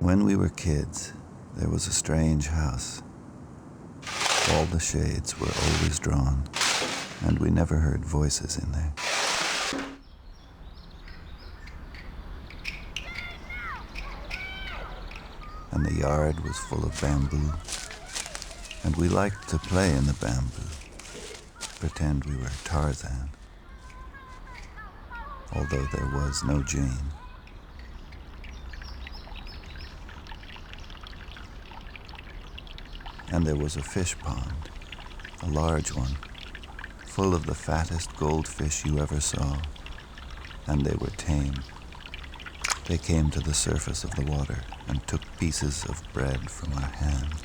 When we were kids, there was a strange house. All the shades were always drawn, and we never heard voices in there. And the yard was full of bamboo, and we liked to play in the bamboo, pretend we were Tarzan, although there was no Jane. And there was a fish pond, a large one, full of the fattest goldfish you ever saw, and they were tame. They came to the surface of the water and took pieces of bread from our hands.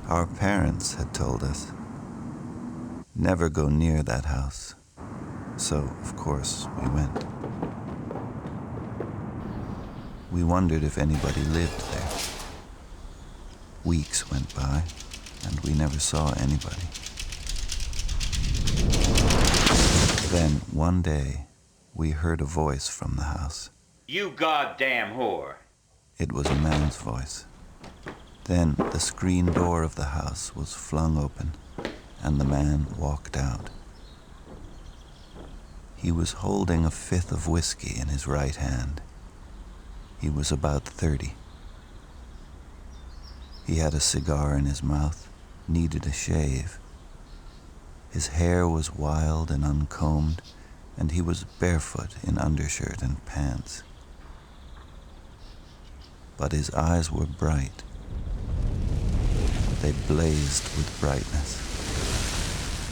Our parents had told us, never go near that house, so of course we went. We wondered if anybody lived there. Weeks went by, and we never saw anybody. Then, one day, we heard a voice from the house. You goddamn whore. It was a man's voice. Then, the screen door of the house was flung open, and the man walked out. He was holding a fifth of whiskey in his right hand. He was about 30. He had a cigar in his mouth, needed a shave. His hair was wild and uncombed, and he was barefoot in undershirt and pants. But his eyes were bright. They blazed with brightness.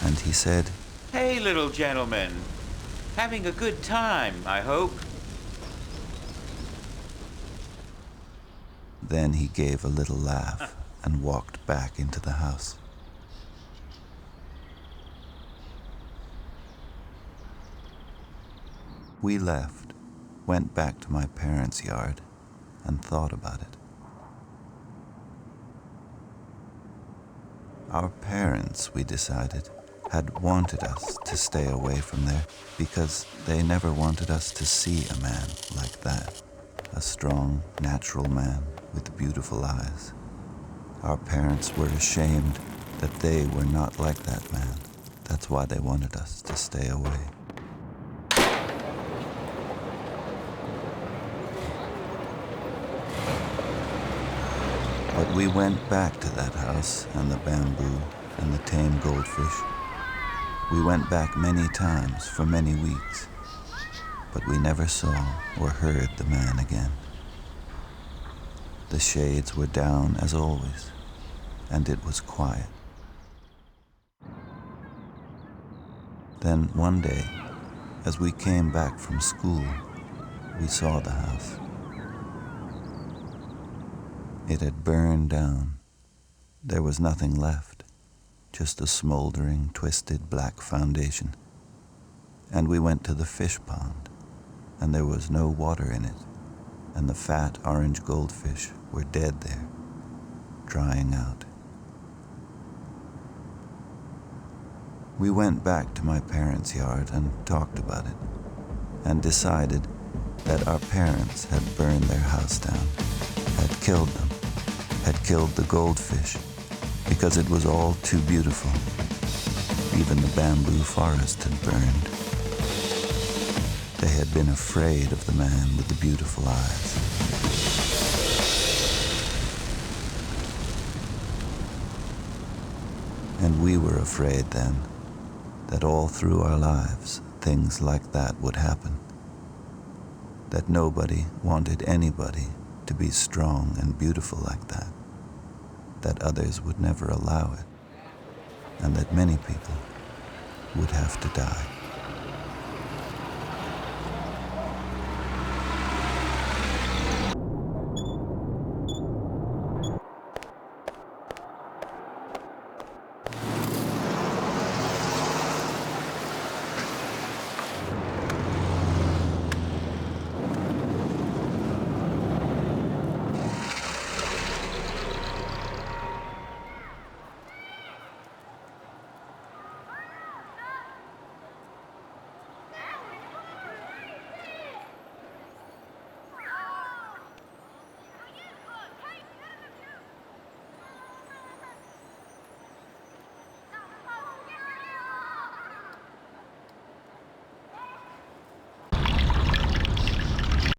And he said, Hey, little gentleman. Having a good time, I hope. Then he gave a little laugh and walked back into the house. We left, went back to my parents' yard, and thought about it. Our parents, we decided, had wanted us to stay away from there because they never wanted us to see a man like that, a strong, natural man with beautiful eyes. Our parents were ashamed that they were not like that man. That's why they wanted us to stay away. But we went back to that house and the bamboo and the tame goldfish. We went back many times for many weeks, but we never saw or heard the man again. The shades were down as always, and it was quiet. Then one day, as we came back from school, we saw the house. It had burned down. There was nothing left, just a smoldering, twisted black foundation. And we went to the fish pond, and there was no water in it, and the fat orange goldfish were dead there, drying out. We went back to my parents' yard and talked about it, and decided that our parents had burned their house down, had killed them, had killed the goldfish, because it was all too beautiful. Even the bamboo forest had burned. They had been afraid of the man with the beautiful eyes. And we were afraid then that all through our lives things like that would happen. That nobody wanted anybody to be strong and beautiful like that. That others would never allow it. And that many people would have to die.